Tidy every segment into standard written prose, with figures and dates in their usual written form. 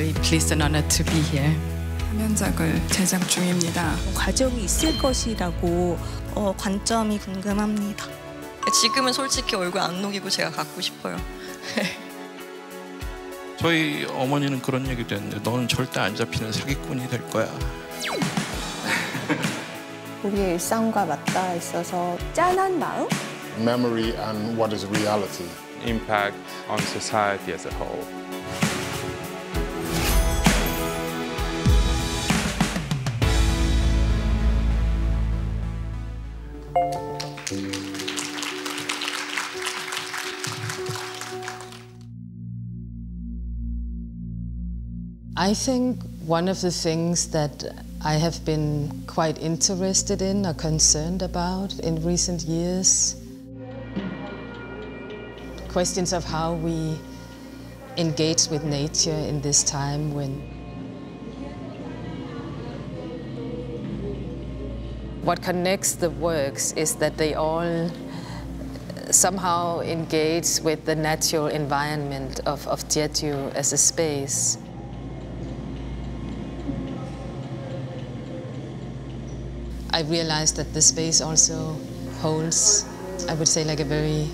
very pleased and honored to be here. 화면작을 제작 중입니다. 과정이 있을 것이라고 관점이 궁금합니다. 지금은 솔직히 얼굴 안 녹이고 제가 갖고 싶어요. 저희 어머니는 그런 얘기도 했는데 너는 절대 안 잡히는 사기꾼이 될 거야. 우리의 일상과 맞닿아 있어서 짠한 마음? Memory and what is reality. Impact on society as a whole. I think one of the things that I have been quite interested in or concerned about in recent years, questions of how we engage with nature in this time when what connects the works is that they all somehow engage with the natural environment of Jeju as a space. I realized that the space also holds, I would say, like a very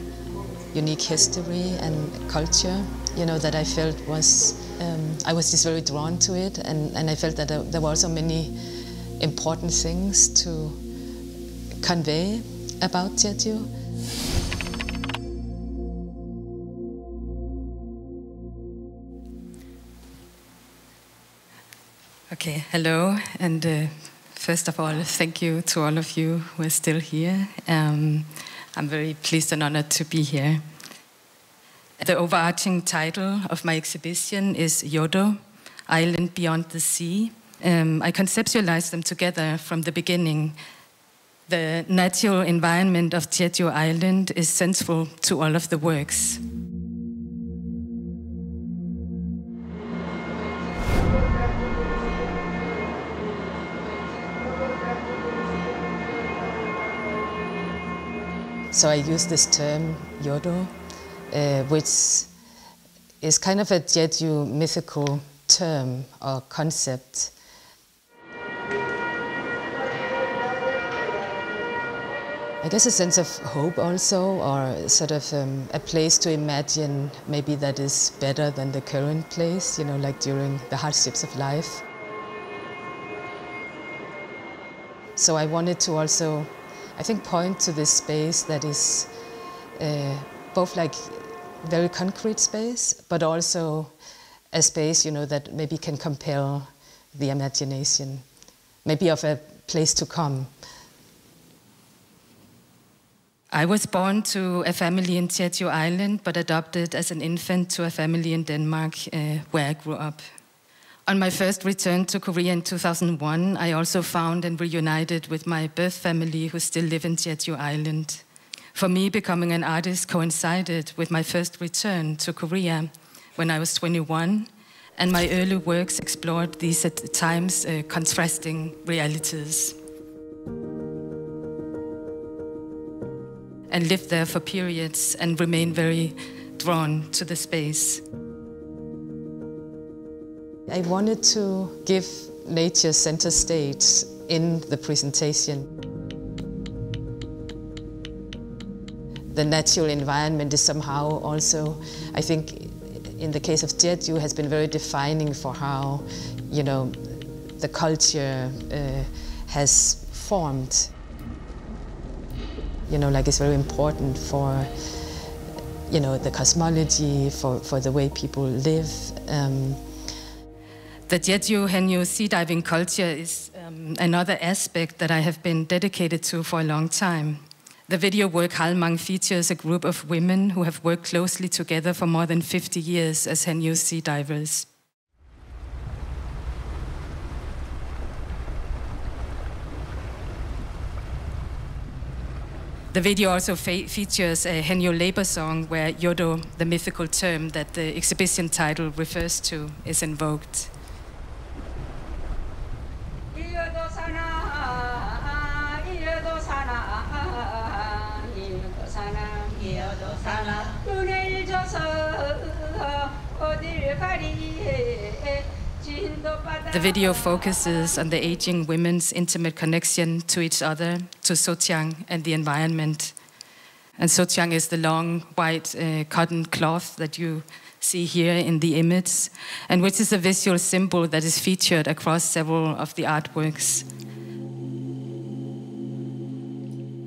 unique history and culture, you know, that I felt was, I was just very drawn to it, and I felt that there were also many important things to convey about Jeju. Okay, hello, and first of all, thank you to all of you who are still here. I'm very pleased and honored to be here. The overarching title of my exhibition is Yodo, Island Beyond the Sea. I conceptualized them together from the beginning. The natural environment of Jeju Island is central to all of the works. So I use this term, Yodo, which is kind of a Jeju mythical term or concept. I guess a sense of hope also, or sort of a place to imagine maybe that is better than the current place, you know, like during the hardships of life. So I wanted to also, I think, point to this space that is both like very concrete space, but also a space, you know, that maybe can compel the imagination, maybe of a place to come. I was born to a family in Jeju Island, but adopted as an infant to a family in Denmark, where I grew up. On my first return to Korea in 2001, I also found and reunited with my birth family who still live in Jeju Island. For me, becoming an artist coincided with my first return to Korea when I was 21, and my early works explored these at times contrasting realities. And lived there for periods and remained very drawn to the space. I wanted to give nature center stage in the presentation. The natural environment is somehow also, I think, in the case of Jeju, has been very defining for how, you know, the culture has formed. You know, like it's very important for, you know, the cosmology, for the way people live. The Jeju Haenyeo sea diving culture is another aspect that I have been dedicated to for a long time. The video work Halmang features a group of women who have worked closely together for more than 50 years as Haenyeo sea divers. The video also features a Haenyeo labor song where Yodo, the mythical term that the exhibition title refers to, is invoked. 눈을 져서 어딜 가리 The video focuses on the aging women's intimate connection to each other, to Sotyang and the environment. And Sotyang is the long white cotton cloth that you see here in the image, and which is a visual symbol that is featured across several of the artworks.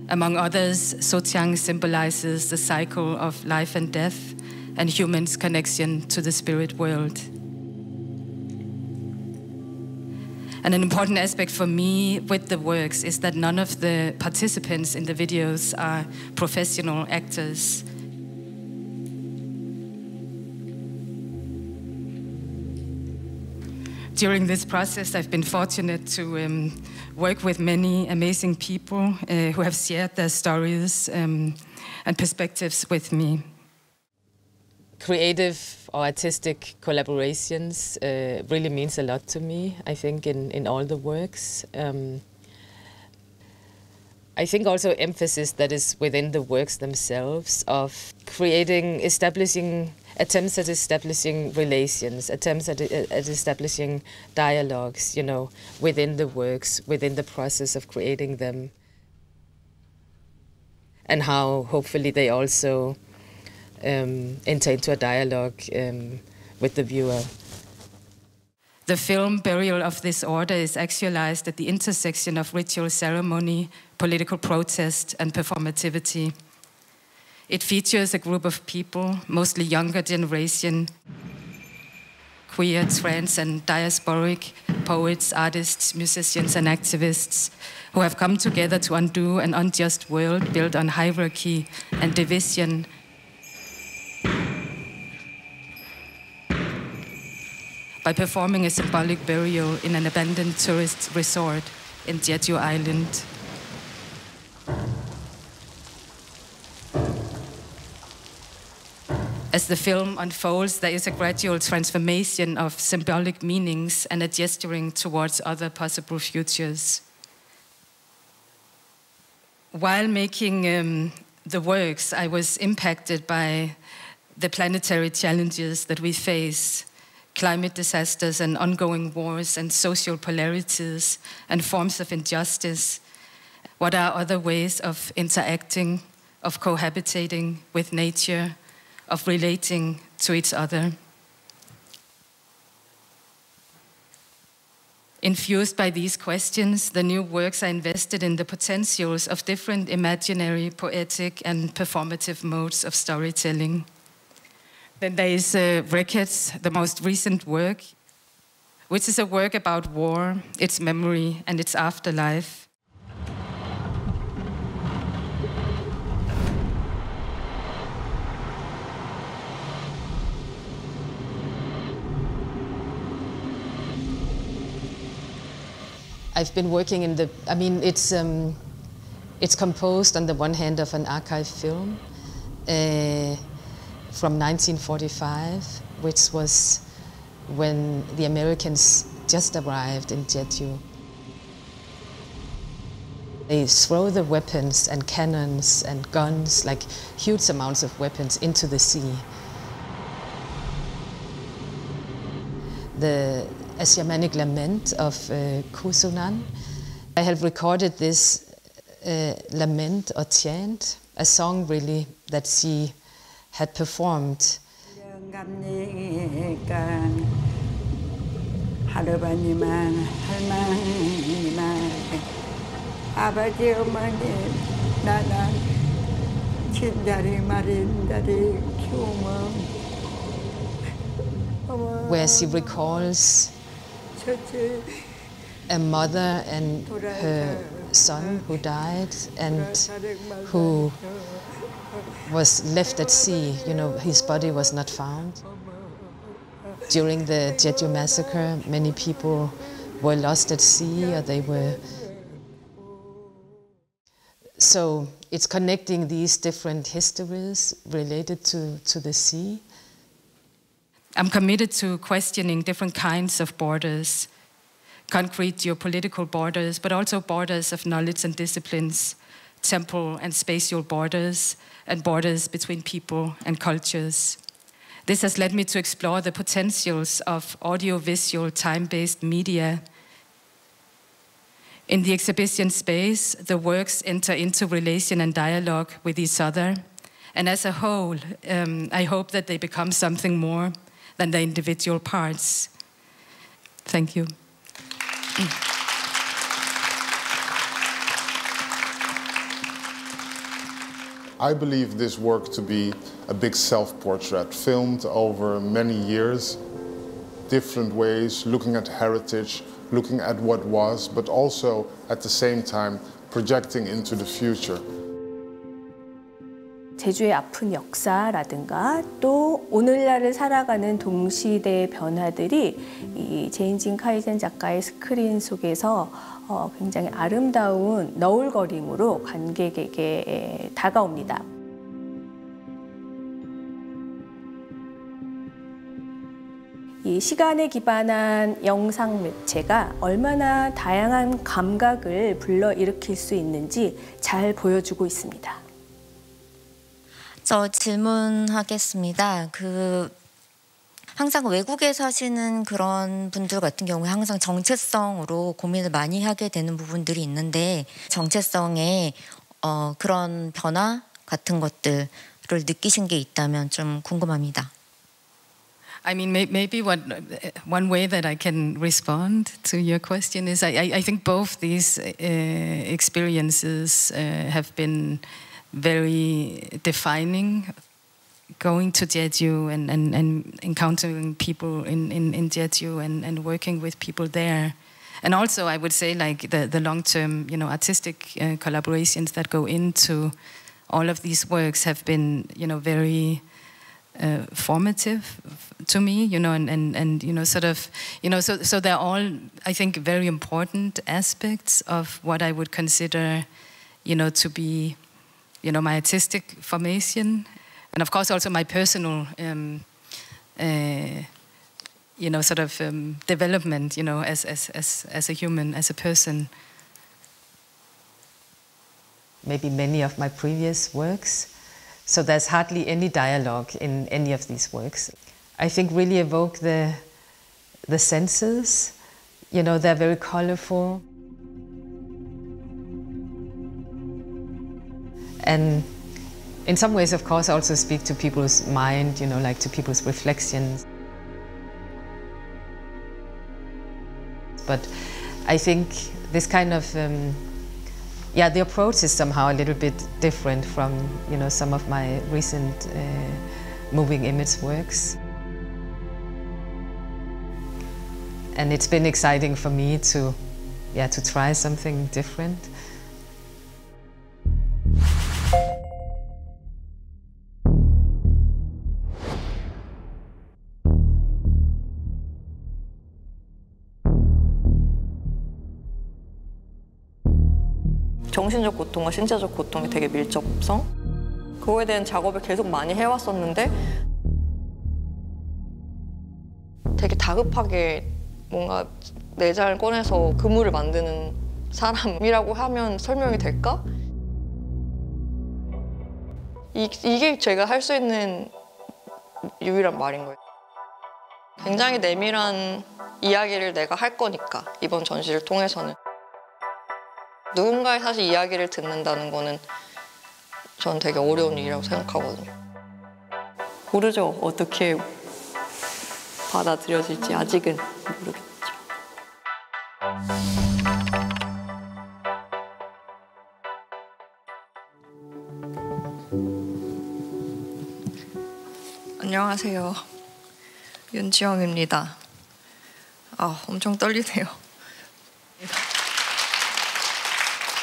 Among others, Sotyang symbolizes the cycle of life and death and humans' connection to the spirit world. And an important aspect for me with the works is that none of the participants in the videos are professional actors. During this process, I've been fortunate to work with many amazing people who have shared their stories and perspectives with me. Creative or artistic collaborations really means a lot to me, I think, in all the works. I think also emphasis that is within the works themselves of attempts at establishing relations, attempts at establishing dialogues, you know, within the works, within the process of creating them. And how hopefully they also enter into a dialogue with the viewer. The film Burial of This Order is actualized at the intersection of ritual ceremony, political protest, and performativity. It features a group of people, mostly younger generation, queer, trans, and diasporic poets, artists, musicians, and activists who have come together to undo an unjust world built on hierarchy and division. By performing a symbolic burial in an abandoned tourist resort in Jeju Island. As the film unfolds, there is a gradual transformation of symbolic meanings and a gesturing towards other possible futures. While making the works, I was impacted by the planetary challenges that we face, climate disasters and ongoing wars and social polarities and forms of injustice. What are other ways of interacting, of cohabitating with nature, of relating to each other? Infused by these questions, the new works are invested in the potentials of different imaginary, poetic, and performative modes of storytelling. Then there is Records, the most recent work, which is a work about war, its memory, and its afterlife. I've been working in the, I mean, it's composed on the one hand of an archive film from 1945, which was when the Americans just arrived in Jeju. They throw the weapons and cannons and guns, like huge amounts of weapons, into the sea. A shamanic lament of Kusunan. I have recorded this lament or chant, a song really that she had performed. Where she recalls a mother and her son who died and who was left at sea. You know, his body was not found. During the Jeju massacre, many people were lost at sea, or they were... So it's connecting these different histories related to the sea. I'm committed to questioning different kinds of borders, concrete geopolitical borders, but also borders of knowledge and disciplines, temporal and spatial borders, and borders between people and cultures. This has led me to explore the potentials of audiovisual time-based media. In the exhibition space, the works enter into relation and dialogue with each other. And as a whole, I hope that they become something more than the individual parts. Thank you. I believe this work to be a big self-portrait, filmed over many years, different ways, looking at heritage, looking at what was, but also at the same time projecting into the future. 제주의 아픈 역사라든가 또 오늘날을 살아가는 동시대의 변화들이 이 제인진 카이젠 작가의 스크린 속에서 굉장히 아름다운 너울거림으로 관객에게 다가옵니다. 이 시간에 기반한 영상 매체가 얼마나 다양한 감각을 불러일으킬 수 있는지 잘 보여주고 있습니다. 저 질문하겠습니다. 항상 외국에 사시는 그런 분들 같은 경우에 항상 정체성으로 고민을 많이 하게 되는 부분들이 있는데 정체성에 그런 변화 같은 것들을 느끼신 게 있다면 좀 궁금합니다. I mean, maybe one way that I can respond to your question is I think both these experiences have been very defining. Going to Jeju and encountering people in Jeju and working with people there. And also I would say like the long-term, artistic collaborations that go into all of these works have been, very formative to me, and sort of, so they're all, I think, very important aspects of what I would consider, to be, my artistic formation. And of course, also my personal, development, as a human, as a person. Maybe many of my previous works, so there's hardly any dialogue in any of these works. I think really evoke the senses. They're very colorful, and in some ways, of course, also speak to people's mind, like to people's reflections. But I think this kind of, the approach is somehow a little bit different from, some of my recent moving image works. And it's been exciting for me to try something different. 정신적 고통과 신체적 고통이 되게 밀접성? 그거에 대한 작업을 계속 많이 해왔었는데 되게 다급하게 뭔가 내장을 꺼내서 그물을 만드는 사람이라고 하면 설명이 될까? 이게 제가 할 수 있는 유일한 말인 거예요. 굉장히 내밀한 이야기를 내가 할 거니까, 이번 전시를 통해서는. 누군가의 사실 이야기를 듣는다는 거는 저는 되게 어려운 일이라고 생각하거든요. 모르죠. 어떻게 받아들여질지 아직은 모르겠죠. 안녕하세요. 윤지영입니다. 엄청 떨리네요.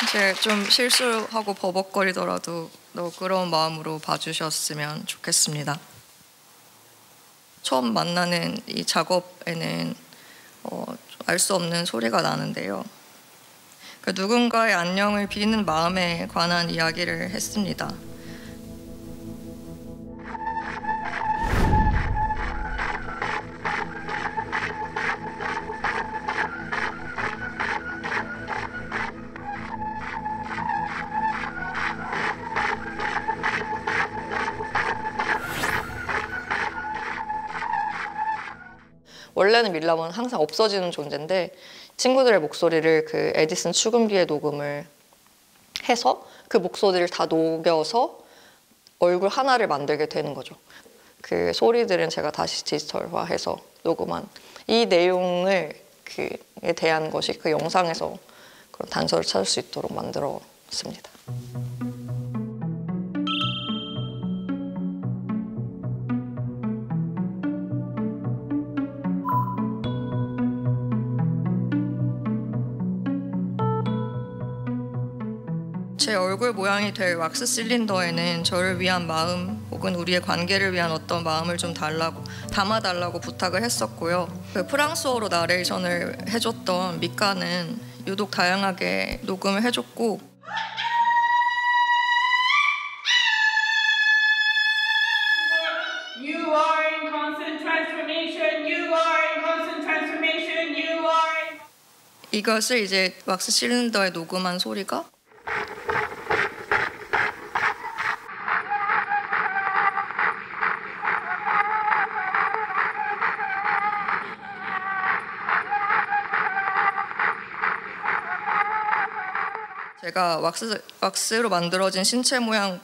이제 좀 실수하고 버벅거리더라도 너그러운 마음으로 봐주셨으면 좋겠습니다. 처음 만나는 이 작업에는 알 수 없는 소리가 나는데요. 누군가의 안녕을 비는 마음에 관한 이야기를 했습니다. 원래는 밀람은 항상 없어지는 존재인데 친구들의 목소리를 그 에디슨 출근기에 녹음을 해서 그 목소리를 다 녹여서 얼굴 하나를 만들게 되는 거죠. 그 소리들은 제가 다시 디지털화해서 녹음한 이 내용을 그에 대한 것이 그 영상에서 그런 단서를 찾을 수 있도록 만들었습니다. 제 얼굴 모양이 될 왁스 실린더에는 저를 위한 마음 혹은 우리의 관계를 위한 어떤 마음을 좀 담아달라고 부탁을 했었고요. 그 프랑스어로 나레이션을 해줬던 미카는 유독 다양하게 녹음을 해줬고 You are in constant transformation. You are in constant transformation. You are. 이것을 이제 왁스 실린더에 녹음한 소리가 제가 왁스로 만들어진 신체 모양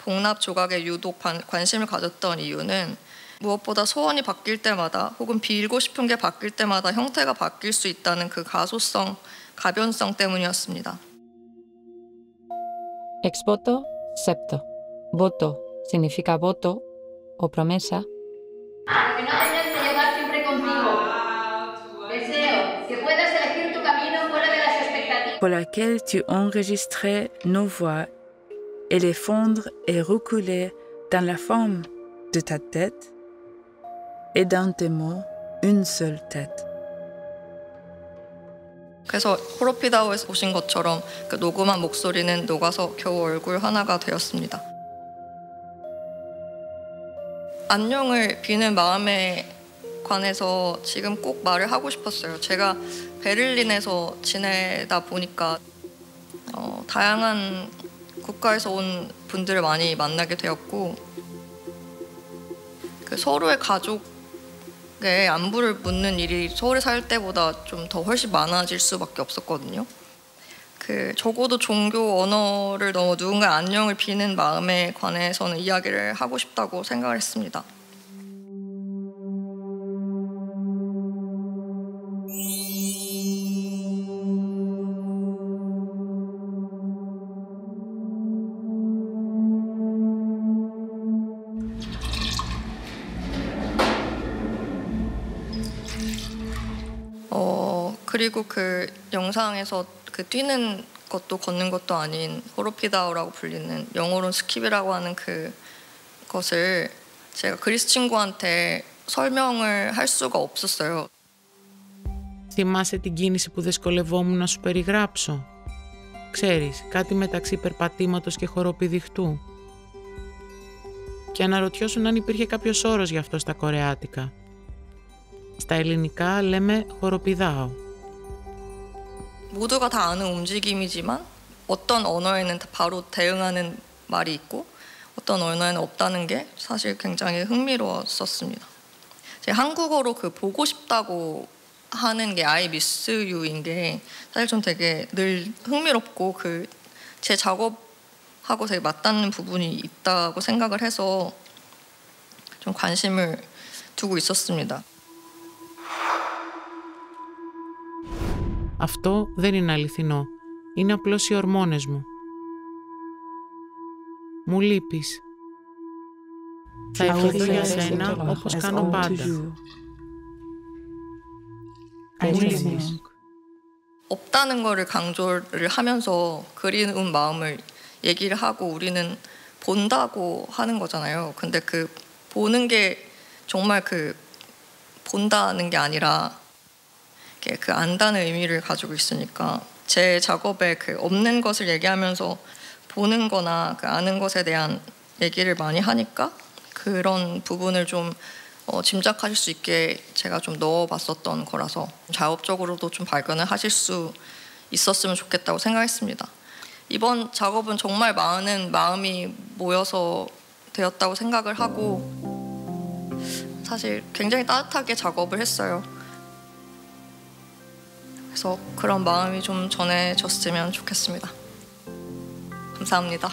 복납 조각에 유독 관심을 가졌던 이유는 무엇보다 소원이 바뀔 때마다 혹은 빌고 싶은 게 바뀔 때마다 형태가 바뀔 수 있다는 그 가소성, 가변성 때문이었습니다. Ex voto, septo. Voto significa voto o promesa. Que no tengas que llevar siempre contigo. Deseo que puedas elegir tu camino fuera de las expectativas. Pour laquelle tu enregistrais nos voix et les fondre et recoller dans la forme de ta tête et dans tes mots une seule tête. 그래서 호로피다오에서 보신 것처럼 그 녹음한 목소리는 녹아서 겨우 얼굴 하나가 되었습니다. 안녕을 비는 마음에 관해서 지금 꼭 말을 하고 싶었어요. 제가 베를린에서 지내다 보니까 다양한 국가에서 온 분들을 많이 만나게 되었고 그 서로의 가족의 안부를 묻는 일이 서울에 살 때보다 좀 더 훨씬 많아질 수밖에 없었거든요. 그 적어도 종교 언어를 넘어 누군가의 안녕을 비는 마음에 관해서는 이야기를 하고 싶다고 생각을 했습니다. 그리고 그 영상에서 그 뛰는 것도 걷는 것도 아닌 호로피다오라고 불리는 영어로는 스킵이라고 하는 그 것을 제가 그리스 친구한테 설명을 할 수가 없었어요. Θυμάσαι την κίνηση που δυσκολευόμουν να σου περιγράψω? Ξέρεις, κάτι μεταξύ περπατήματος και χοροπηδιχτού. Και αναρωτιώσουν αν υπήρχε κάποιος όρος γι' αυτό στα κορεάτικα. Στα ελληνικά λέμε χοροπηδάω. 모두가 다 아는 움직임이지만 어떤 언어에는 바로 대응하는 말이 있고 어떤 언어에는 없다는 게 사실 굉장히 흥미로웠었습니다. 제가 한국어로 그 보고 싶다고 하는 게 I miss you인 게 사실 좀 되게 늘 흥미롭고 그 제 작업하고 되게 맞닿는 부분이 있다고 생각을 해서 좀 관심을 두고 있었습니다. Αυτό δεν είναι αληθινό. Είναι απλώς οι ορμόνες μου. Μου λείπεις. Θα ευχηθώ για σένα όπως κάνω πάντα. Μου λείπεις. 없다는 거를 강조를 하면서 그리운 마음을 얘기를 하고 우리는 본다고 하는 거잖아요. 근데 그 보는 게 정말 그 본다는 게 아니라 그 안다는 의미를 가지고 있으니까 제 작업에 그 없는 것을 얘기하면서 보는 거나 그 아는 것에 대한 얘기를 많이 하니까 그런 부분을 좀 짐작하실 수 있게 제가 좀 넣어봤었던 거라서 자업적으로도 좀 발견을 하실 수 있었으면 좋겠다고 생각했습니다. 이번 작업은 정말 많은 마음이 모여서 되었다고 생각을 하고 사실 굉장히 따뜻하게 작업을 했어요. 그래서 그런 마음이 좀 전해졌으면 좋겠습니다. 감사합니다.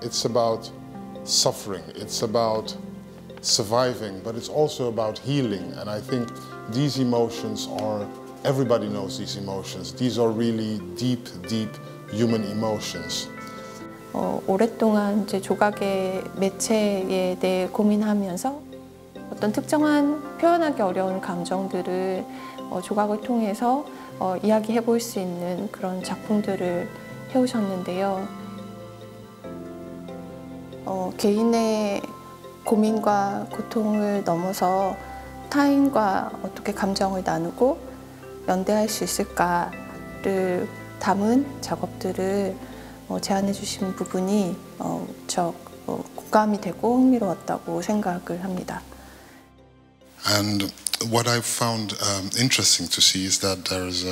It's about suffering, it's about surviving, but it's also about healing. And I think these emotions are, everybody knows these emotions. These are really deep, deep human emotions. 오랫동안 이제 조각의 매체에 대해 고민하면서 어떤 특정한 표현하기 어려운 감정들을 조각을 통해서 이야기해 볼 수 있는 그런 작품들을 해오셨는데요. 개인의 고민과 고통을 넘어서 타인과 어떻게 감정을 나누고 연대할 수 있을까를 담은 작업들을 제안해 주신 부분이 무척 공감이 되고 흥미로웠다고 생각을 합니다. And what I've found interesting to see is that there's,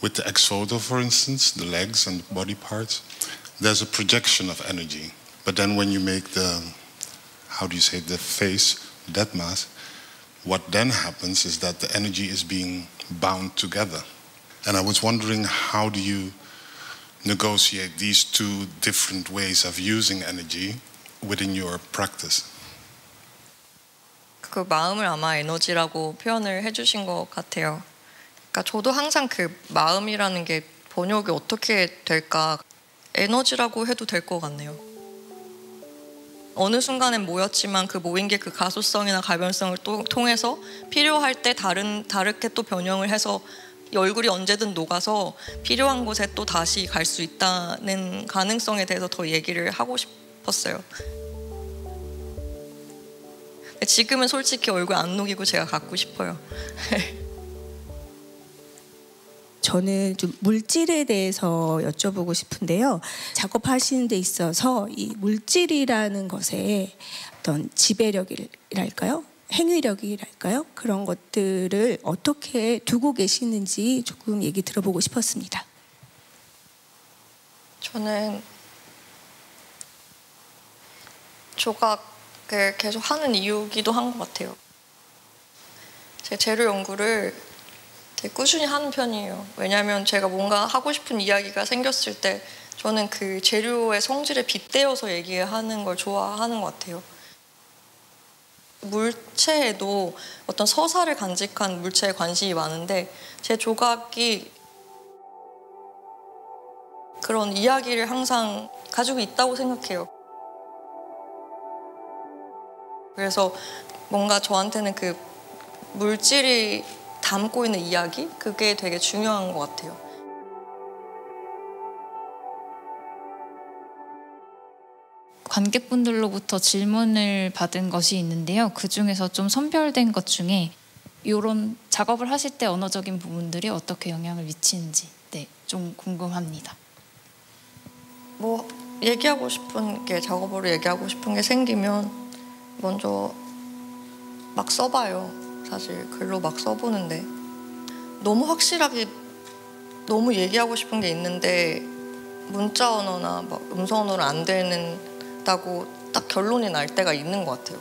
with the ex-photo, for instance, the legs and the body parts, there's a projection of energy. But then when you make the, how do you say, the face, that mask, what then happens is that the energy is being bound together. And I was wondering, how do you negotiate these two different ways of using energy within your practice? 그 마음을 아마 에너지라고 표현을 해주신 것 같아요. 그러니까 저도 항상 그 마음이라는 게 번역이 어떻게 될까, 에너지라고 해도 될 것 같네요. 어느 순간엔 모였지만 그 모인 게 그 가소성이나 가변성을 또 통해서 필요할 때 다르게 또 변형을 해서 이 얼굴이 언제든 녹아서 필요한 곳에 또 다시 갈 수 있다는 가능성에 대해서 더 얘기를 하고 싶었어요. 지금은 솔직히 얼굴 안 녹이고 제가 갖고 싶어요. 저는 좀 물질에 대해서 여쭤보고 싶은데요. 작업하시는 데 있어서 이 물질이라는 것에 어떤 지배력이랄까요? 행위력이랄까요? 그런 것들을 어떻게 두고 계시는지 조금 얘기 들어보고 싶었습니다. 저는 조각을 계속 하는 이유기도 한 것 같아요. 제 재료 연구를 되게 꾸준히 하는 편이에요. 왜냐하면 제가 뭔가 하고 싶은 이야기가 생겼을 때 저는 그 재료의 성질에 빗대어서 얘기하는 걸 좋아하는 것 같아요. 물체에도 어떤 서사를 간직한 물체에 관심이 많은데 제 조각이 그런 이야기를 항상 가지고 있다고 생각해요. 그래서 뭔가 저한테는 그 물질이 담고 있는 이야기? 그게 되게 중요한 것 같아요. 관객분들로부터 질문을 받은 것이 있는데요. 그중에서 좀 선별된 것 중에 이런 작업을 하실 때 언어적인 부분들이 어떻게 영향을 미치는지 좀 궁금합니다. 뭐 얘기하고 싶은 게, 작업으로 얘기하고 싶은 게 생기면 먼저 막 써봐요. 사실 글로 막 써보는데 너무 확실하게 너무 얘기하고 싶은 게 있는데 문자 언어나 막 음성 언어로 안 되는다고 딱 결론이 날 때가 있는 것 같아요.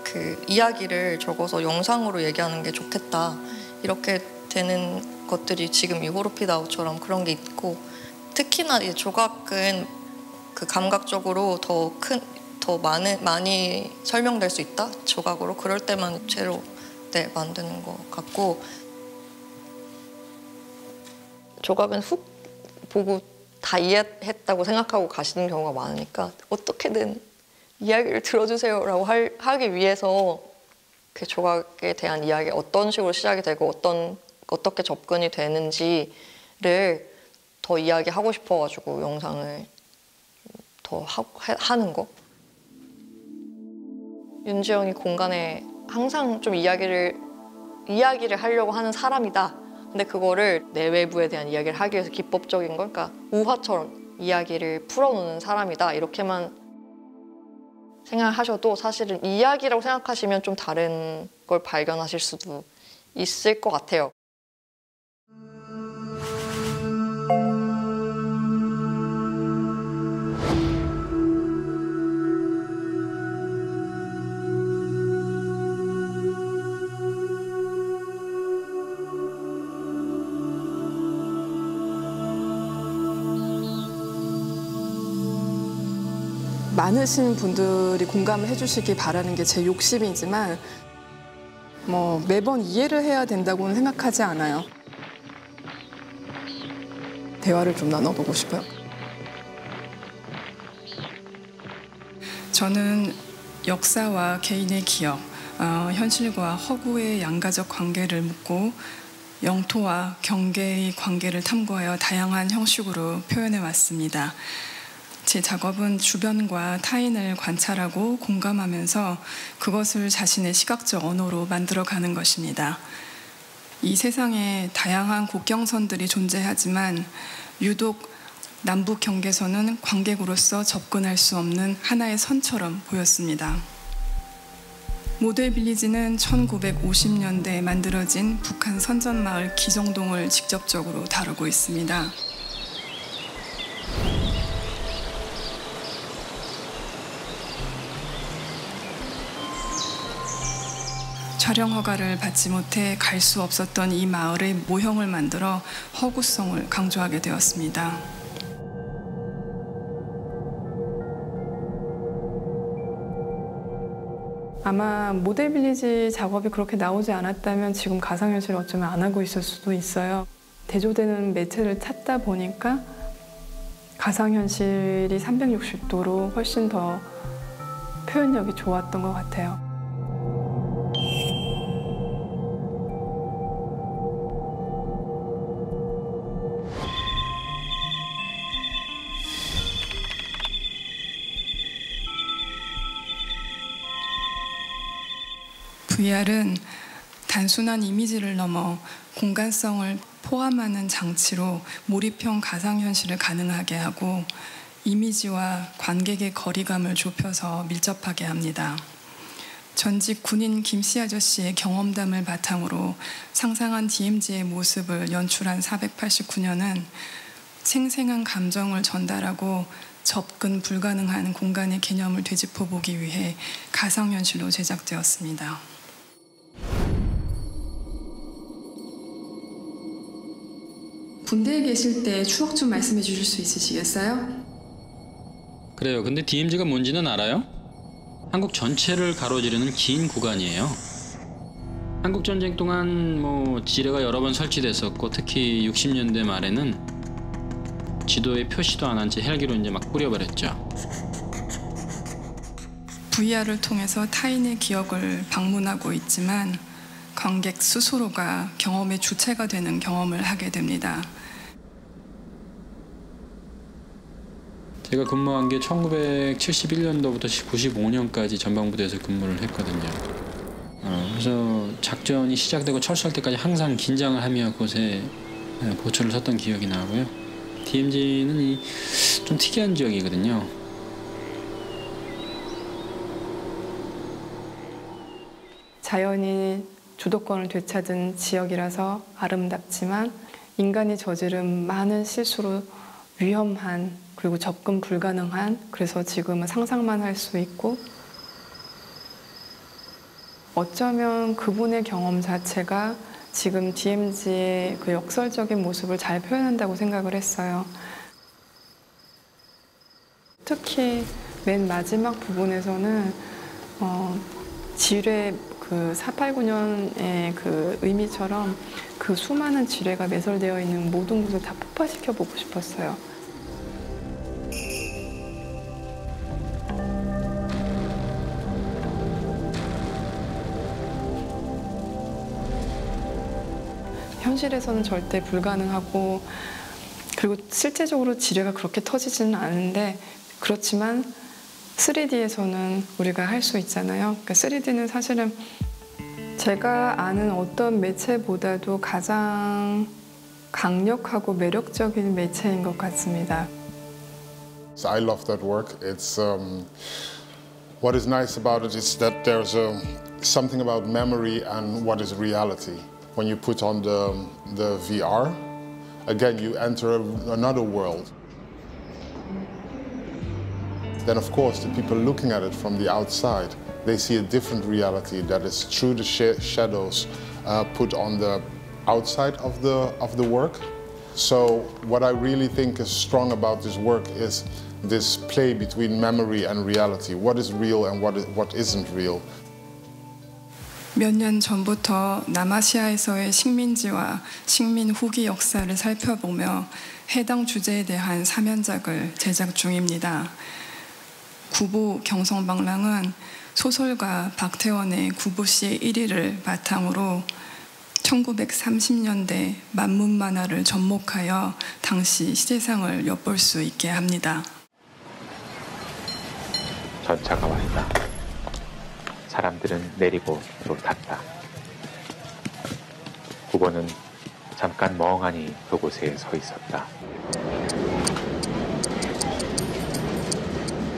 그 이야기를 적어서 영상으로 얘기하는 게 좋겠다, 이렇게 되는 것들이 지금 이 호르피다우처럼 그런 게 있고, 특히나 이 조각은 그 감각적으로 더 많이 설명될 수 있다, 조각으로. 그럴 때만 재료 만드는 것 같고, 조각은 훅 보고 다 이해했다고 생각하고 가시는 경우가 많으니까 어떻게든 이야기를 들어주세요라고 하기 위해서 그 조각에 대한 이야기, 어떤 식으로 시작이 되고 어떻게 접근이 되는지를 더 이야기하고 싶어가지고 영상을 더 하는 거. 윤지영이 공간에 항상 좀 이야기를 하려고 하는 사람이다. 근데 그거를 내 외부에 대한 이야기를 하기 위해서 기법적인 걸, 그러니까 우화처럼 이야기를 풀어놓는 사람이다, 이렇게만 생각하셔도 사실은 이야기라고 생각하시면 좀 다른 걸 발견하실 수도 있을 것 같아요. 많으신 분들이 공감을 해주시기 바라는 게 제 욕심이지만 매번 이해를 해야 된다고는 생각하지 않아요. 대화를 좀 나눠보고 싶어요. 저는 역사와 개인의 기억, 현실과 허구의 양가적 관계를 묻고 영토와 경계의 관계를 탐구하여 다양한 형식으로 표현해 왔습니다. 제 작업은 주변과 타인을 관찰하고 공감하면서 그것을 자신의 시각적 언어로 만들어가는 것입니다. 이 세상에 다양한 국경선들이 존재하지만 유독 남북 경계선은 관객으로서 접근할 수 없는 하나의 선처럼 보였습니다. 모델 빌리지는 1950년대에 만들어진 북한 선전마을 기정동을 직접적으로 다루고 있습니다. 촬영 허가를 받지 못해 갈 수 없었던 이 마을의 모형을 만들어 허구성을 강조하게 되었습니다. 아마 모델 빌리지 작업이 그렇게 나오지 않았다면 지금 가상현실을 어쩌면 안 하고 있을 수도 있어요. 대조되는 매체를 찾다 보니까 가상현실이 360도로 훨씬 더 표현력이 좋았던 것 같아요. VR은 단순한 이미지를 넘어 공간성을 포함하는 장치로 몰입형 가상현실을 가능하게 하고 이미지와 관객의 거리감을 좁혀서 밀접하게 합니다. 전직 군인 김씨 아저씨의 경험담을 바탕으로 상상한 DMZ의 모습을 연출한 489년은 생생한 감정을 전달하고 접근 불가능한 공간의 개념을 되짚어보기 위해 가상현실로 제작되었습니다. 군대에 계실 때 추억 좀 말씀해 주실 수 있으시겠어요? 그래요. 근데 DMZ가 뭔지는 알아요? 한국 전체를 가로지르는 긴 구간이에요. 한국전쟁 동안 지뢰가 여러 번 설치됐었고 특히 60년대 말에는 지도에 표시도 안 한 채 헬기로 이제 막 뿌려버렸죠. VR을 통해서 타인의 기억을 방문하고 있지만 관객 스스로가 경험의 주체가 되는 경험을 하게 됩니다. 제가 근무한 게 1971년도부터 95년까지 전방부대에서 근무를 했거든요. 그래서 작전이 시작되고 철수할 때까지 항상 긴장을 하며 그곳에 보초를 섰던 기억이 나고요. DMZ는 좀 특이한 지역이거든요. 자연이 주도권을 되찾은 지역이라서 아름답지만 인간이 저지른 많은 실수로 위험한 그리고 접근 불가능한 그래서 지금은 상상만 할 수 있고 어쩌면 그분의 경험 자체가 지금 DMZ의 그 역설적인 모습을 잘 표현한다고 생각을 했어요. 특히 맨 마지막 부분에서는 지뢰 그 489년의 그 의미처럼 그 수많은 지뢰가 매설되어 있는 모든 곳을 다 폭파시켜 보고 싶었어요. 현실에서는 절대 불가능하고 그리고 실제적으로 지뢰가 그렇게 터지지는 않은데 그렇지만 3D에서는 우리가 할 수 있잖아요. 그러니까 3D는 사실은 제가 아는 어떤 매체보다도 가장 강력하고 매력적인 매체인 것 같습니다. I love that work. It's what is nice about it is that there's something about memory and what is reality. When you put on the VR, again you enter another world. Then of course the people looking at it from the outside, they see a different reality that is through the shadows put on the outside of the work. So what I really think is strong about this work is this play between memory and reality. What is real and what isn't real. 몇 년 전부터 남아시아에서의 식민지와 식민 후기 역사를 살펴보며 해당 주제에 대한 3연작을 제작 중입니다. 구보 경성방랑은 소설가 박태원의 구보씨의 1위를 바탕으로 1930년대 만문 만화를 접목하여 당시 시대상을 엿볼 수 있게 합니다. 전차가 왔다. 사람들은 내리고 또 탔다. 구보는 잠깐 멍하니 그곳에 서 있었다.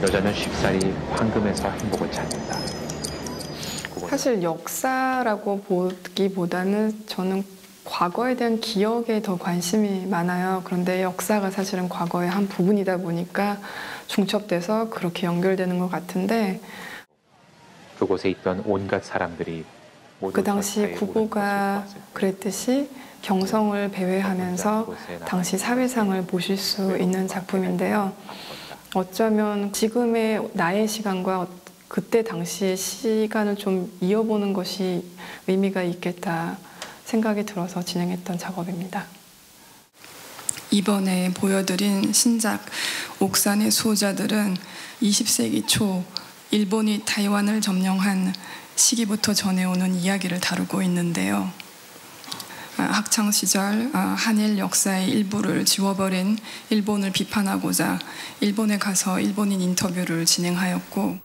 여자는 쉽사리 황금에서 행복을 찾는다. 사실 역사라고 보기보다는 저는 과거에 대한 기억에 더 관심이 많아요. 그런데 역사가 사실은 과거의 한 부분이다 보니까 중첩돼서 그렇게 연결되는 것 같은데 그곳에 있던 온갖 사람들이 그 당시 구보가 그랬듯이 경성을 배회하면서 당시 사회상을 보실 수 있는 작품인데요. 어쩌면 지금의 나의 시간과 그때 당시의 시간을 좀 이어보는 것이 의미가 있겠다 생각이 들어서 진행했던 작업입니다. 이번에 보여드린 신작 옥산의 수호자들은 20세기 초 일본이 타이완을 점령한 시기부터 전해오는 이야기를 다루고 있는데요. 학창시절 한일 역사의 일부를 지워버린 일본을 비판하고자 일본에 가서 일본인 인터뷰를 진행하였고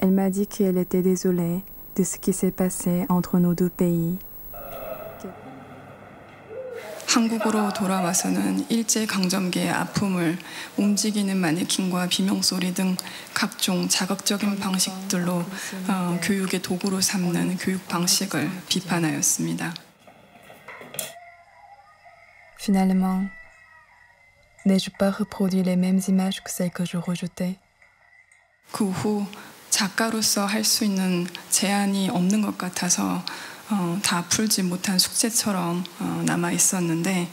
Elle m'a dit qu'elle était désolée de ce qui s'est passé entre nos deux pays. 한국으로 돌아와서는 일제강점기의 아픔을 움직이는 마네킹과 비명소리 등 각종 자극적인 방식들로 교육의 도구로 삼는 교육 방식을 비판하였습니다. Finalement, n'ai-je pas reproduit les mêmes images que celles que je rejetais? 그 후 작가로서 할 수 있는 제한이 없는 것 같아서 다 풀지 못한 숙제처럼 남아 있었는데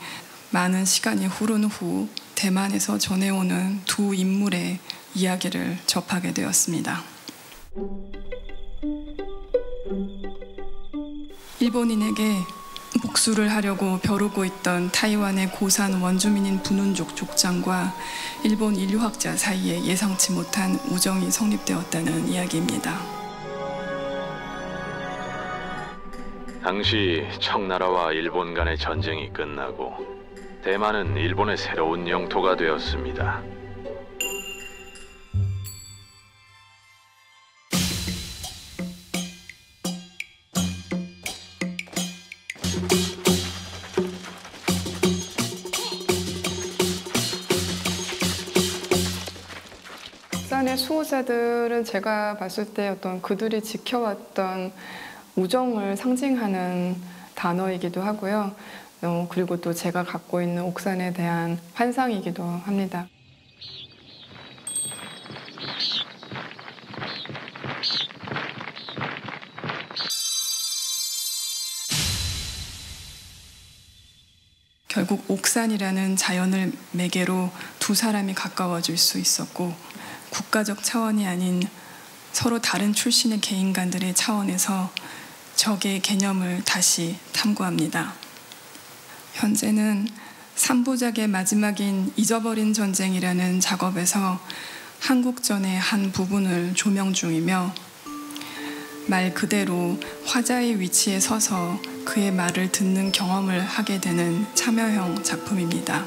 많은 시간이 흐른 후 대만에서 전해오는 두 인물의 이야기를 접하게 되었습니다. 일본인에게 복수를 하려고 벼르고 있던 타이완의 고산 원주민인 분운족 족장과 일본 인류학자 사이에 예상치 못한 우정이 성립되었다는 이야기입니다. 당시 청나라와 일본 간의 전쟁이 끝나고 대만은 일본의 새로운 영토가 되었습니다. 옥산의 수호자들은 제가 봤을 때 어떤 그들이 지켜왔던 우정을 상징하는 단어이기도 하고요. 그리고 또 제가 갖고 있는 옥산에 대한 환상이기도 합니다. 결국 옥산이라는 자연을 매개로 두 사람이 가까워질 수 있었고 국가적 차원이 아닌 서로 다른 출신의 개인간들의 차원에서 적의 개념을 다시 탐구합니다. 현재는 3부작의 마지막인 잊어버린 전쟁이라는 작업에서 한국전의 한 부분을 조명 중이며 말 그대로 화자의 위치에 서서 그의 말을 듣는 경험을 하게 되는 참여형 작품입니다.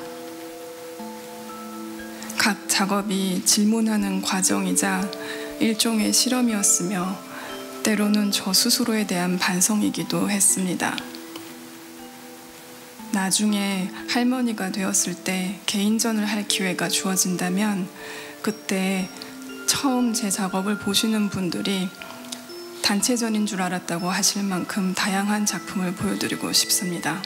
각 작업이 질문하는 과정이자 일종의 실험이었으며 때로는 저 스스로에 대한 반성이기도 했습니다. 나중에 할머니가 되었을 때 개인전을 할 기회가 주어진다면 그때 처음 제 작업을 보시는 분들이 단체전인 줄 알았다고 하실 만큼 다양한 작품을 보여드리고 싶습니다.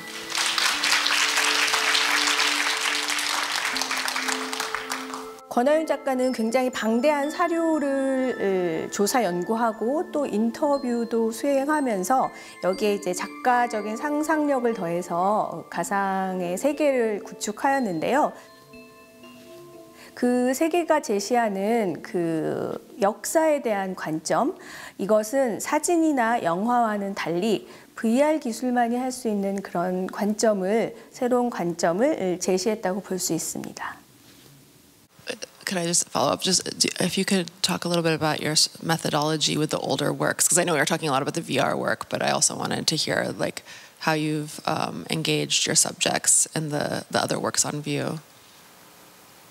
권하윤 작가는 굉장히 방대한 사료를 조사 연구하고 또 인터뷰도 수행하면서 여기에 이제 작가적인 상상력을 더해서 가상의 세계를 구축하였는데요. 그 세계가 제시하는 그 역사에 대한 관점, 이것은 사진이나 영화와는 달리 VR 기술만이 할 수 있는 그런 관점을, 새로운 관점을 제시했다고 볼 수 있습니다. Could I just follow up? Just if you could talk a little bit about your methodology with the older works, because I know we were talking a lot about the VR work, but I also wanted to hear like how you've engaged your subjects in the other works on view.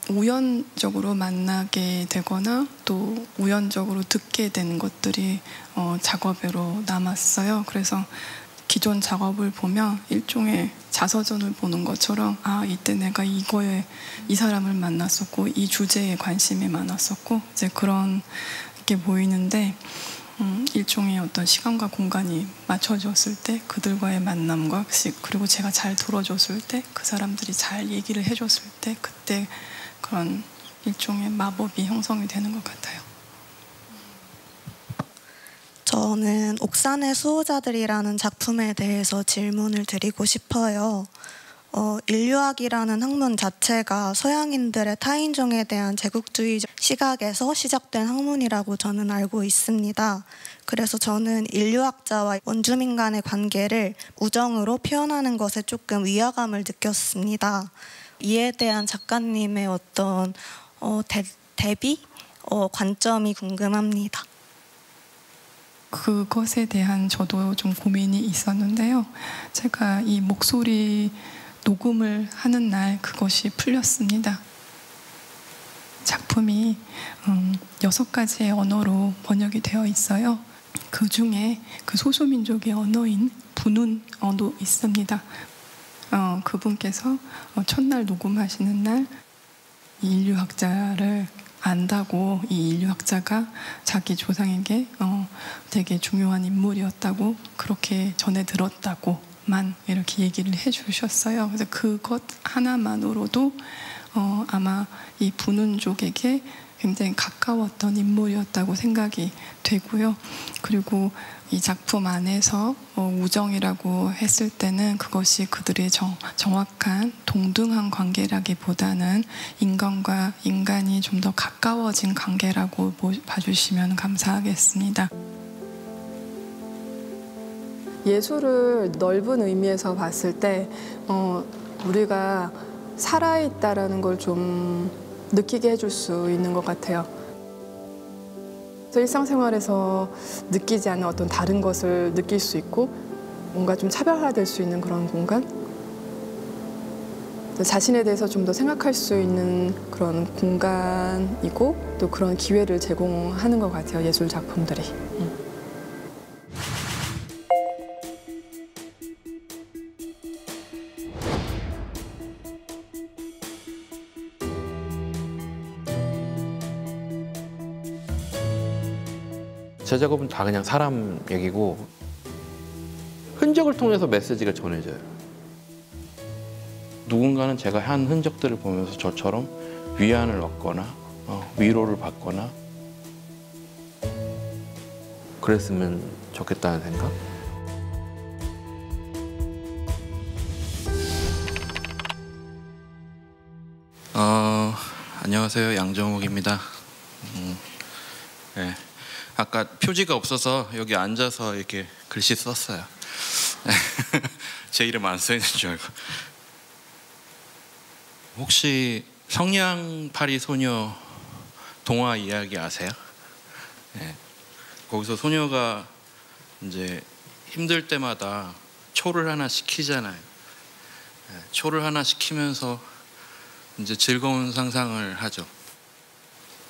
우연적으로 만나게 되거나 또 우연적으로 듣게 되는 것들이 작업으로 남았어요. 그래서 기존 작업을 보면 일종의 자서전을 보는 것처럼 아 이때 내가 이거에 이 사람을 만났었고 이 주제에 관심이 많았었고 이제 그런 게 보이는데 일종의 어떤 시간과 공간이 맞춰졌을 때 그들과의 만남과 그리고 제가 잘 들어줬을 때 그 사람들이 잘 얘기를 해줬을 때 그때 그런 일종의 마법이 형성이 되는 것 같아요. 저는 옥산의 수호자들이라는 작품에 대해서 질문을 드리고 싶어요. 인류학이라는 학문 자체가 서양인들의 타인종에 대한 제국주의적 시각에서 시작된 학문이라고 저는 알고 있습니다. 그래서 저는 인류학자와 원주민 간의 관계를 우정으로 표현하는 것에 조금 위화감을 느꼈습니다. 이에 대한 작가님의 어떤 대비 관점이 궁금합니다. 그것에 대한 저도 좀 고민이 있었는데요. 제가 이 목소리 녹음을 하는 날 그것이 풀렸습니다. 작품이 6가지의 언어로 번역이 되어 있어요. 그 중에 그 소수민족의 언어인 분운어도 있습니다. 그분께서 첫날 녹음하시는 날 이 인류학자를 안다고 이 인류학자가 자기 조상에게 되게 중요한 인물이었다고 그렇게 전해 들었다고만 이렇게 얘기를 해주셨어요. 그래서 그것 하나만으로도 아마 이 분운족에게 굉장히 가까웠던 인물이었다고 생각이 되고요. 그리고 이 작품 안에서 우정이라고 했을 때는 그것이 그들의 정확한 동등한 관계라기보다는 인간과 인간이 좀 더 가까워진 관계라고 봐주시면 감사하겠습니다. 예술을 넓은 의미에서 봤을 때 우리가 살아있다라는 걸 좀 느끼게 해줄 수 있는 것 같아요. 일상생활에서 느끼지 않는 어떤 다른 것을 느낄 수 있고 뭔가 좀 차별화될 수 있는 그런 공간? 자신에 대해서 좀 더 생각할 수 있는 그런 공간이고 또 그런 기회를 제공하는 것 같아요, 예술 작품들이. 제 작업은 다 그냥 사람 얘기고 흔적을 통해서 메시지가 전해져요. 누군가는 제가 한 흔적들을 보면서 저처럼 위안을 얻거나 위로를 받거나 그랬으면 좋겠다는 생각? 안녕하세요. 양정욱입니다. 네. 아까 표지가 없어서 여기 앉아서 이렇게 글씨 썼어요. 제 이름 안 써있는 줄 알고. 혹시 성냥팔이 소녀 동화 이야기 아세요? 네. 거기서 소녀가 이제 힘들 때마다 초를 하나 시키잖아요. 네. 초를 하나 시키면서 이제 즐거운 상상을 하죠.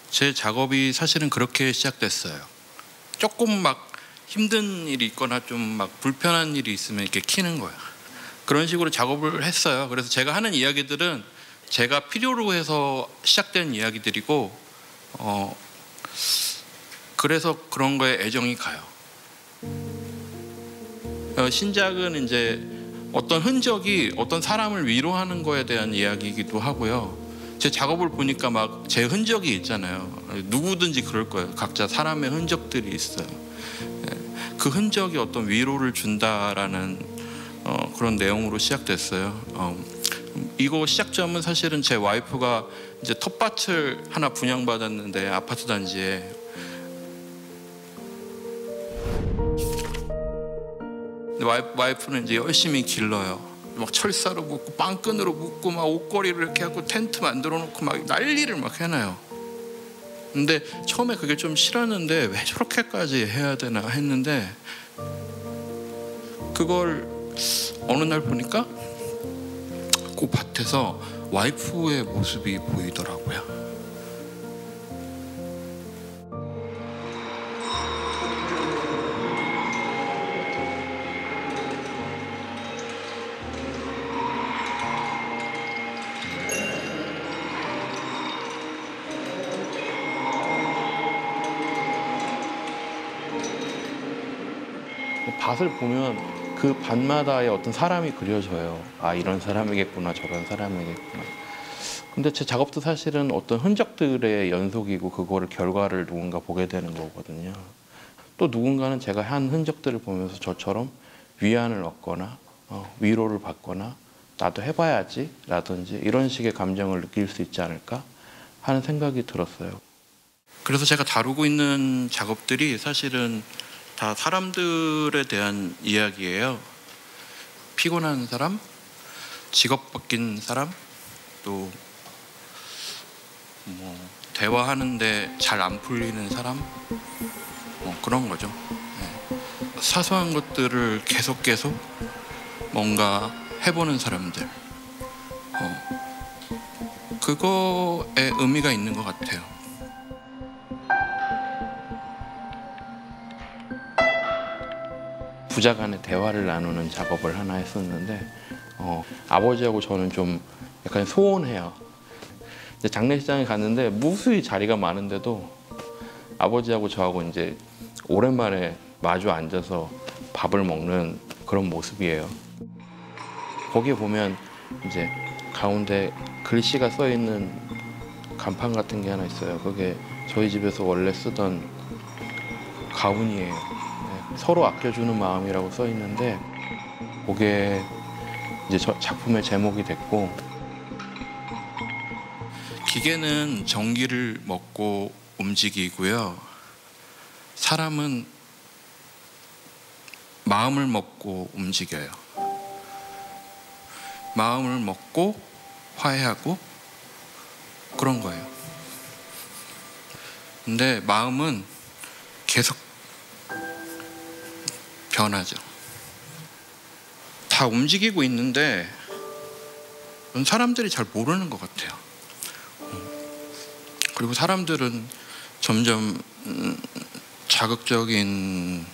제 작업이 사실은 그렇게 시작됐어요. 조금 막 힘든 일이 있거나 좀 막 불편한 일이 있으면 이렇게 키는 거야. 그런 식으로 작업을 했어요. 그래서 제가 하는 이야기들은 제가 필요로 해서 시작된 이야기들이고 그래서 그런 거에 애정이 가요. 신작은 이제 어떤 흔적이 어떤 사람을 위로하는 거에 대한 이야기이기도 하고요. 제 작업을 보니까 막 제 흔적이 있잖아요. 누구든지 그럴 거예요. 각자 사람의 흔적들이 있어요. 그 흔적이 어떤 위로를 준다라는 그런 내용으로 시작됐어요. 이거 시작점은 사실은 제 와이프가 이제 텃밭을 하나 분양받았는데 아파트 단지에 와이프는 이제 열심히 길러요. 막 철사로 묶고 빵끈으로 묶고 막 옷걸이를 이렇게 하고 텐트 만들어 놓고 막 난리를 막 해놔요. 근데 처음에 그게 좀 싫었는데 왜 저렇게까지 해야 되나 했는데 그걸 어느 날 보니까 그 밭에서 와이프의 모습이 보이더라고요. 밭을 보면 그 밭마다의 어떤 사람이 그려져요. 아, 이런 사람이겠구나, 저런 사람이겠구나. 근데 제 작업도 사실은 어떤 흔적들의 연속이고 그거를 결과를 누군가 보게 되는 거거든요. 또 누군가는 제가 한 흔적들을 보면서 저처럼 위안을 얻거나 위로를 받거나 나도 해봐야지 라든지 이런 식의 감정을 느낄 수 있지 않을까 하는 생각이 들었어요. 그래서 제가 다루고 있는 작업들이 사실은 다 사람들에 대한 이야기예요. 피곤한 사람, 직업 바뀐 사람, 또 뭐 대화하는데 잘 안 풀리는 사람, 그런 거죠. 사소한 것들을 계속 뭔가 해보는 사람들, 그거에 의미가 있는 것 같아요. 부자 간의 대화를 나누는 작업을 하나 했었는데 아버지하고 저는 좀 약간 소원해요. 장례식장에 갔는데 무수히 자리가 많은데도 아버지하고 저하고 이제 오랜만에 마주 앉아서 밥을 먹는 그런 모습이에요. 거기에 보면 이제 가운데 글씨가 써 있는 간판 같은 게 하나 있어요. 그게 저희 집에서 원래 쓰던 가훈이에요. 서로 아껴주는 마음이라고 써 있는데 그게 이제 저 작품의 제목이 됐고, 기계는 전기를 먹고 움직이고요. 사람은 마음을 먹고 움직여요. 마음을 먹고 화해하고 그런 거예요. 근데 마음은 계속 변하죠. 다 움직이고 있는데 사람들이 잘 모르는 것 같아요. 그리고 사람들은 점점 자극적인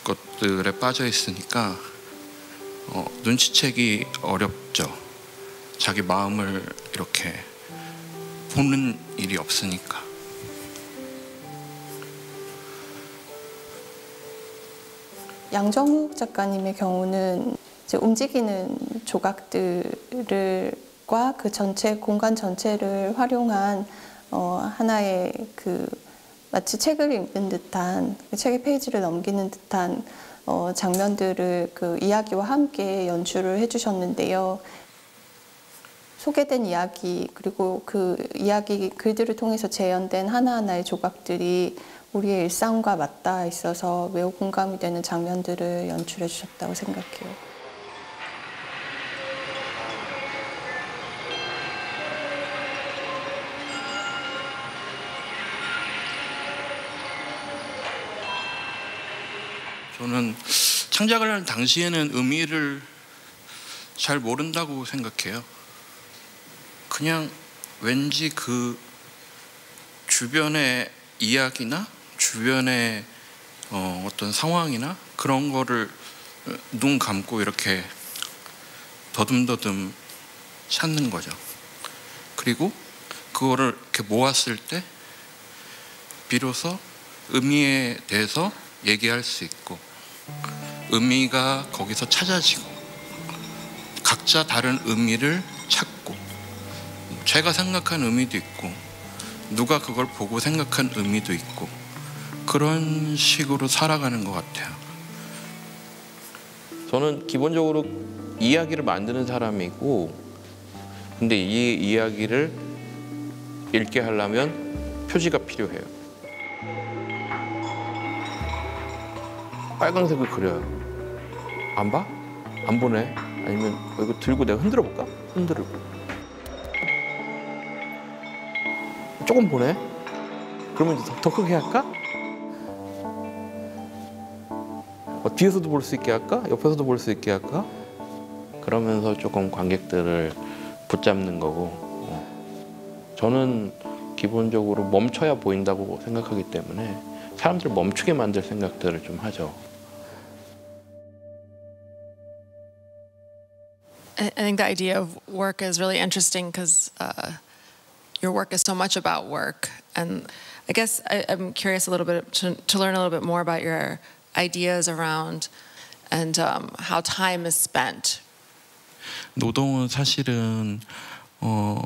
것들에 빠져 있으니까 눈치채기 어렵죠. 자기 마음을 이렇게 보는 일이 없으니까. 양정욱 작가님의 경우는 이제 움직이는 조각들과 그 전체 공간 전체를 활용한 하나의 그 마치 책을 읽는 듯한 그 책의 페이지를 넘기는 듯한 장면들을 그 이야기와 함께 연출을 해주셨는데요. 소개된 이야기 그리고 그 이야기 글들을 통해서 재현된 하나하나의 조각들이 우리의 일상과 맞닿아 있어서 매우 공감이 되는 장면들을 연출해 주셨다고 생각해요. 저는 창작을 할 당시에는 의미를 잘 모른다고 생각해요. 그냥 왠지 그 주변의 이야기나 주변의 어떤 상황이나 그런 거를 눈 감고 이렇게 더듬더듬 찾는 거죠. 그리고 그거를 이렇게 모았을 때 비로소 의미에 대해서 얘기할 수 있고 의미가 거기서 찾아지고 각자 다른 의미를 찾고 제가 생각한 의미도 있고 누가 그걸 보고 생각한 의미도 있고 그런 식으로 살아가는 것 같아요. 저는 기본적으로 이야기를 만드는 사람이고, 근데 이 이야기를 읽게 하려면 표지가 필요해요. 빨간색을 그려요. 안 봐? 안 보네? 아니면 이거 들고 내가 흔들어 볼까? 흔들고. 조금 보네? 그러면 이제 더 크게 할까? 뒤에서도 볼 수 있게 할까? 옆에서도 볼 수 있게 할까? 그러면서 조금 관객들을 붙잡는 거고, 저는 기본적으로 멈춰야 보인다고 생각하기 때문에 사람들을 멈추게 만들 생각들을 좀 하죠. I think the idea of work is really interesting because your work is so much about work. And I guess I'm curious a little bit to learn a little bit more about your ideas around and how time is spent. 노동은 사실은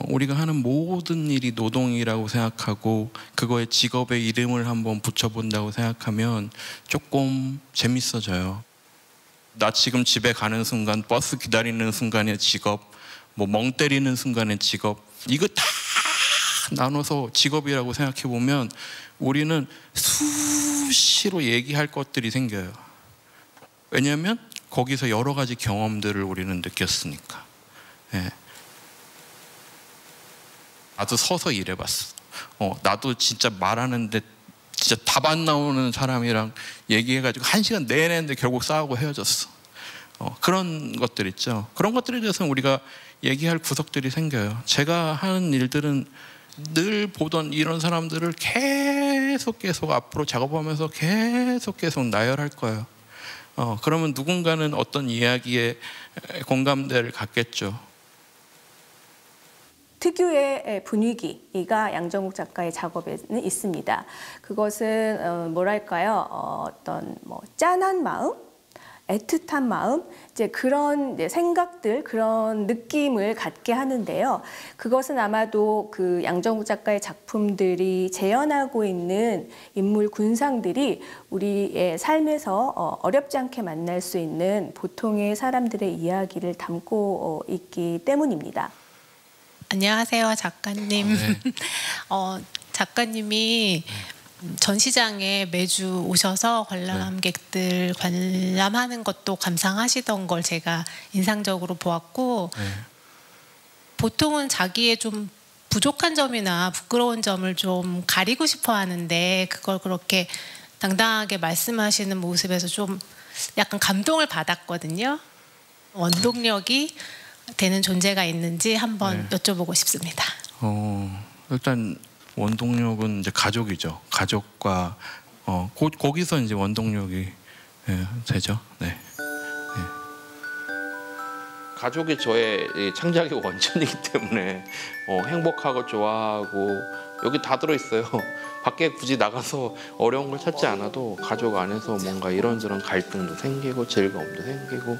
우리가 하는 모든 일이 노동이라고 생각하고 그거에 직업의 이름을 한번 붙여본다고 생각하면 조금 재밌어져요. 나 지금 집에 가는 순간, 버스 기다리는 순간의 직업, 뭐 멍 때리는 순간의 직업, 이거 다 나눠서 직업이라고 생각해 보면 우리는 수시로 얘기할 것들이 생겨요. 왜냐하면 거기서 여러 가지 경험들을 우리는 느꼈으니까. 예. 나도 서서 일해봤어. 나도 진짜 말하는데 진짜 답 안 나오는 사람이랑 얘기해가지고 1시간 내내 했는데 결국 싸우고 헤어졌어. 그런 것들 있죠. 그런 것들에 대해서는 우리가 얘기할 구석들이 생겨요. 제가 하는 일들은 늘 보던 이런 사람들을 계속 앞으로 작업하면서 계속 나열할 거예요. 그러면 누군가는 어떤 이야기에 공감대를 갖겠죠. 특유의 분위기가 양정국 작가의 작업에는 있습니다. 그것은 뭐랄까요? 어떤 뭐 짠한 마음, 애틋한 마음, 이제 그런 생각들, 그런 느낌을 갖게 하는데요. 그것은 아마도 그 양정국 작가의 작품들이 재현하고 있는 인물 군상들이 우리의 삶에서 어렵지 않게 만날 수 있는 보통의 사람들의 이야기를 담고 있기 때문입니다. 안녕하세요, 작가님. 네. 작가님이 전시장에 매주 오셔서 관람객들 관람하는 것도 감상하시던 걸 제가 인상적으로 보았고, 보통은 자기의 좀 부족한 점이나 부끄러운 점을 좀 가리고 싶어 하는데 그걸 그렇게 당당하게 말씀하시는 모습에서 좀 약간 감동을 받았거든요. 원동력이 되는 존재가 있는지 한번 여쭤보고 싶습니다. 일단 원동력은 이제 가족이죠. 가족과 거기서 이제 원동력이 되죠. 네. 가족이 저의 창작의 원천이기 때문에 행복하고 좋아하고 여기 다 들어있어요. 밖에 굳이 나가서 어려운 걸 찾지 않아도 가족 안에서 뭔가 이런저런 갈등도 생기고 즐거움도 생기고,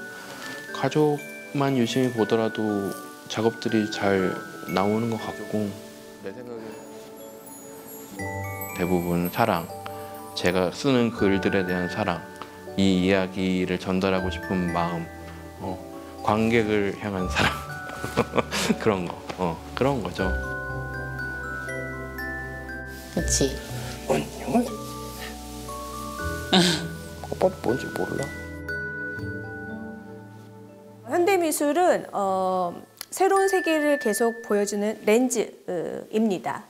가족만 유심히 보더라도 작업들이 잘 나오는 것 같고, 내 생각에 대부분 사랑, 제가 쓰는 글들에 대한 사랑, 이 이야기를 전달하고 싶은 마음, 관객을 향한 사랑 그런 거죠. 그렇지. 오빠도 뭔지 몰라. 현대미술은 새로운 세계를 계속 보여주는 렌즈입니다.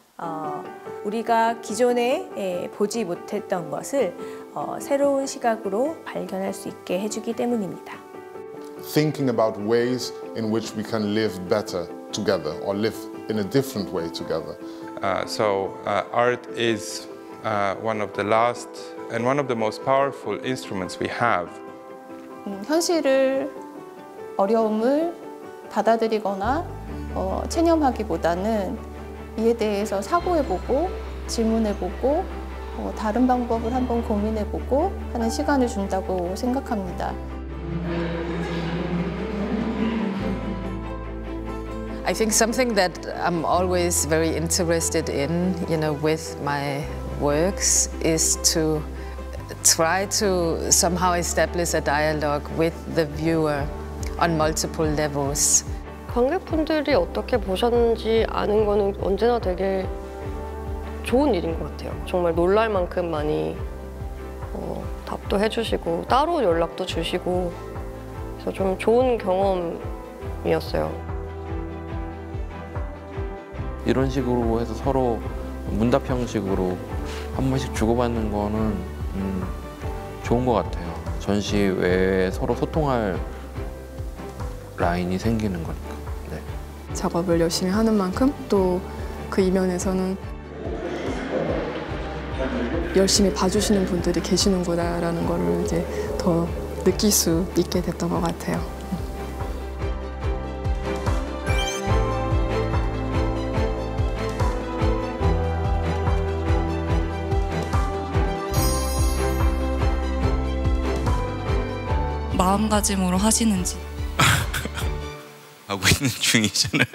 우리가 기존에 보지 못했던 것을 새로운 시각으로 발견할 수 있게 해주기 때문입니다. Thinking about ways in which we can live better together or live in a different way together. Art is one of the last and one of the most powerful instruments we have. 현실을, 어려움을 받아들이거나 체념하기보다는 이에 대해서 사고해보고 질문해보고 다른 방법을 한번 고민해보고 하는 시간을 준다고 생각합니다. I think something that I'm always very interested in, with my works is to try to somehow establish a dialogue with the viewer on multiple levels. 관객분들이 어떻게 보셨는지 아는 거는 언제나 되게 좋은 일인 것 같아요. 정말 놀랄 만큼 많이 답도 해주시고 따로 연락도 주시고 그래서 좀 좋은 경험이었어요. 이런 식으로 해서 서로 문답 형식으로 한 번씩 주고받는 거는 좋은 것 같아요. 전시 외에 서로 소통할 라인이 생기는 거니까. 네. 작업을 열심히 하는 만큼 또 그 이면에서는 열심히 봐주시는 분들이 계시는구나라는 거를 이제 더 느낄 수 있게 됐던 것 같아요. 마음가짐으로 하시는지. 하고 있는 중이잖아요.